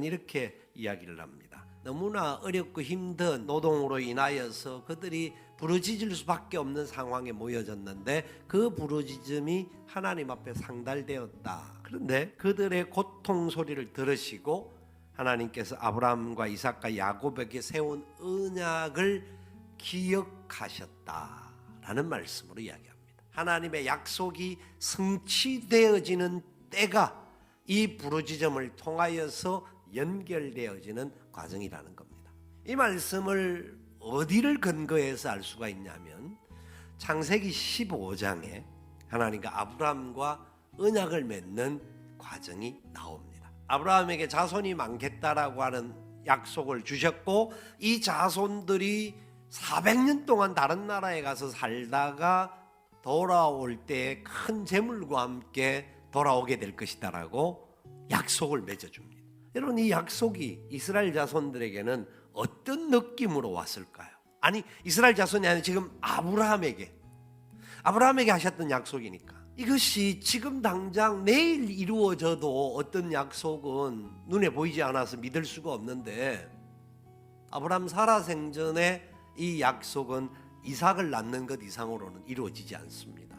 성경에는 이렇게 이야기를 합니다. 너무나 어렵고 힘든 노동으로 인하여서 그들이 부르짖을 수밖에 없는 상황에 모여졌는데 그 부르짖음이 하나님 앞에 상달되었다. 그런데 그들의 고통 소리를 들으시고 하나님께서 아브라함과 이삭과 야곱에게 세운 언약을 기억하셨다라는 말씀으로 이야기합니다. 하나님의 약속이 성취되어지는 때가 이 부르짖음을 통하여서 연결되어지는 과정이라는 겁니다. 이 말씀을 어디를 근거해서 알 수가 있냐면 창세기 15장에 하나님과 아브라함과 언약을 맺는 과정이 나옵니다. 아브라함에게 자손이 많겠다라고 하는 약속을 주셨고 이 자손들이 400년 동안 다른 나라에 가서 살다가 돌아올 때 큰 재물과 함께 돌아오게 될 것이다라고 약속을 맺어줍니다. 여러분, 이 약속이 이스라엘 자손들에게는 어떤 느낌으로 왔을까요? 아니, 이스라엘 자손이 아니라 지금 아브라함에게 하셨던 약속이니까 이것이 지금 당장 내일 이루어져도 어떤 약속은 눈에 보이지 않아서 믿을 수가 없는데 아브라함 살아 생전에 이 약속은 이삭을 낳는 것 이상으로는 이루어지지 않습니다.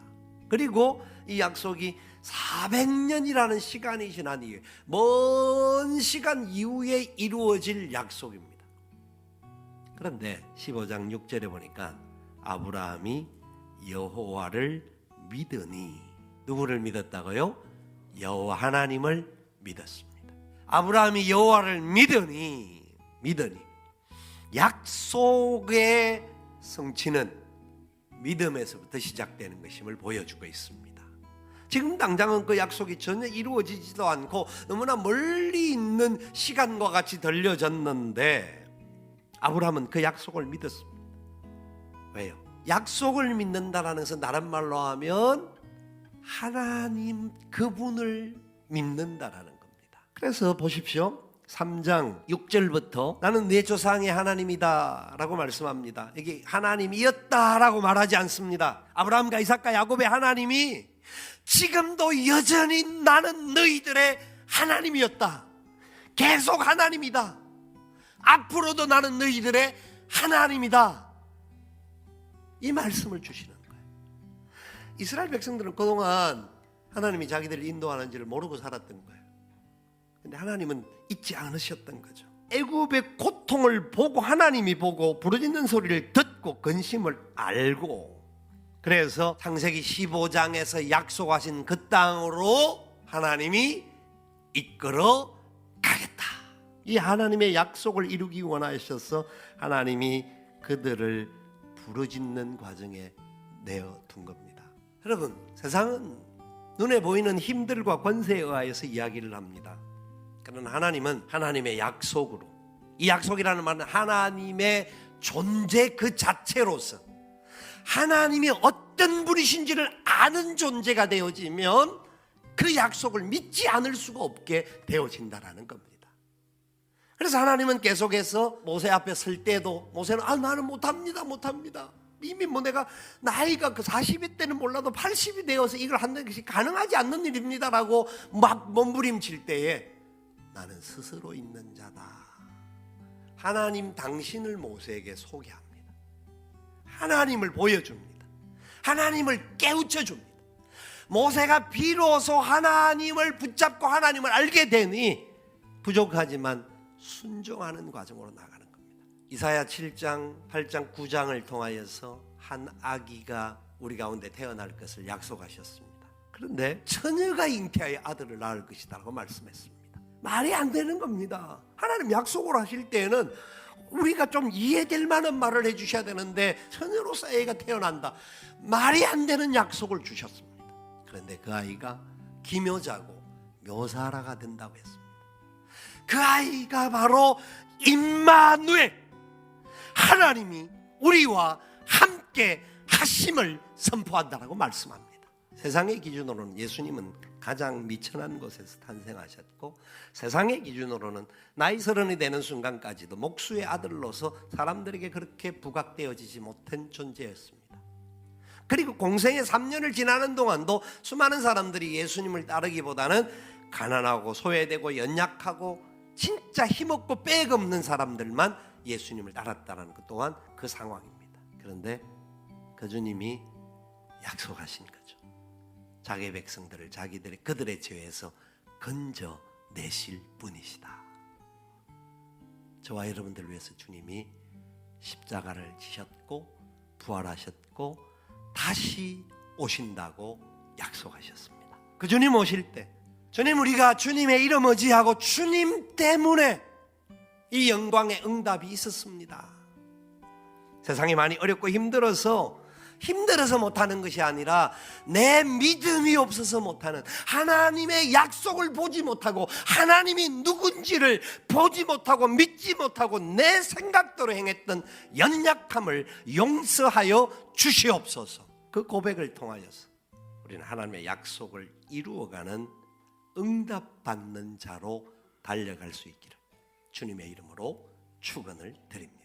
그리고 이 약속이 400년이라는 시간이 지난 이후에 먼 시간 이후에 이루어질 약속입니다. 그런데 15장 6절에 보니까 아브라함이 여호와를 믿으니, 누구를 믿었다고요? 여호와 하나님을 믿었습니다. 아브라함이 여호와를 믿으니 약속의 성취는 믿음에서부터 시작되는 것임을 보여주고 있습니다. 지금 당장은 그 약속이 전혀 이루어지지도 않고 너무나 멀리 있는 시간과 같이 들려졌는데 아브라함은 그 약속을 믿었습니다. 왜요? 약속을 믿는다라는 것은 다른 말로 하면 하나님 그분을 믿는다라는 겁니다. 그래서 보십시오. 3장 6절부터 나는 내 조상의 하나님이다 라고 말씀합니다. 이게 하나님이었다라고 말하지 않습니다. 아브라함과 이삭과 야곱의 하나님이 지금도 여전히 나는 너희들의 하나님이었다. 계속 하나님이다. 앞으로도 나는 너희들의 하나님이다. 이 말씀을 주시는 거예요. 이스라엘 백성들은 그동안 하나님이 자기들을 인도하는지를 모르고 살았던 거예요. 근데 하나님은 잊지 않으셨던 거죠. 애굽의 고통을 보고 하나님이 보고 부르짖는 소리를 듣고 근심을 알고, 그래서 창세기 15장에서 약속하신 그 땅으로 하나님이 이끌어 가겠다. 이 하나님의 약속을 이루기 원하셔서 하나님이 그들을 부르짖는 과정에 내어둔 겁니다. 여러분, 세상은 눈에 보이는 힘들과 권세에 의해서 이야기를 합니다. 그러나 하나님은 하나님의 약속으로, 이 약속이라는 말은 하나님의 존재 그 자체로서 하나님이 어떤 분이신지를 아는 존재가 되어지면 그 약속을 믿지 않을 수가 없게 되어진다라는 겁니다. 그래서 하나님은 계속해서 모세 앞에 설 때도 모세는 나는 못합니다. 이미 내가 나이가 40이 때는 몰라도 80이 되어서 이걸 하는 것이 가능하지 않는 일입니다라고 막 몸부림칠 때에 나는 스스로 있는 자다. 하나님 당신을 모세에게 소개합니다. 하나님을 보여줍니다. 하나님을 깨우쳐줍니다. 모세가 비로소 하나님을 붙잡고 하나님을 알게 되니 부족하지만 순종하는 과정으로 나가는 겁니다. 이사야 7장, 8장, 9장을 통하여서 한 아기가 우리 가운데 태어날 것을 약속하셨습니다. 그런데 처녀가 잉태하여 아들을 낳을 것이다 라고 말씀했습니다. 말이 안 되는 겁니다. 하나님 약속을 하실 때는 우리가 좀 이해될 만한 말을 해주셔야 되는데 처녀로서 애가 태어난다, 말이 안 되는 약속을 주셨습니다. 그런데 그 아이가 기묘자고 묘사라가 된다고 했습니다. 그 아이가 바로 임마누엘, 하나님이 우리와 함께 하심을 선포한다라고 말씀합니다. 세상의 기준으로는 예수님은 가장 미천한 곳에서 탄생하셨고, 세상의 기준으로는 나이 30이 되는 순간까지도 목수의 아들로서 사람들에게 그렇게 부각되어지지 못한 존재였습니다. 그리고 공생의 3년을 지나는 동안도 수많은 사람들이 예수님을 따르기보다는 가난하고 소외되고 연약하고 진짜 힘없고 빽 없는 사람들만 예수님을 따랐다는 것 또한 그 상황입니다. 그런데 그 주님이 약속하신 거죠. 자기 백성들을 그들의 죄에서 건져내실 분이시다. 저와 여러분들을 위해서 주님이 십자가를 지셨고 부활하셨고 다시 오신다고 약속하셨습니다. 그 주님 오실 때 주님, 우리가 주님의 이름 의지하고 주님 때문에 이 영광의 응답이 있었습니다. 세상이 많이 어렵고 힘들어서 못하는 것이 아니라 내 믿음이 없어서 못하는, 하나님의 약속을 보지 못하고 하나님이 누군지를 보지 못하고 믿지 못하고 내 생각대로 행했던 연약함을 용서하여 주시옵소서. 그 고백을 통하여서 우리는 하나님의 약속을 이루어가는 응답받는 자로 달려갈 수 있기를 주님의 이름으로 축원을 드립니다.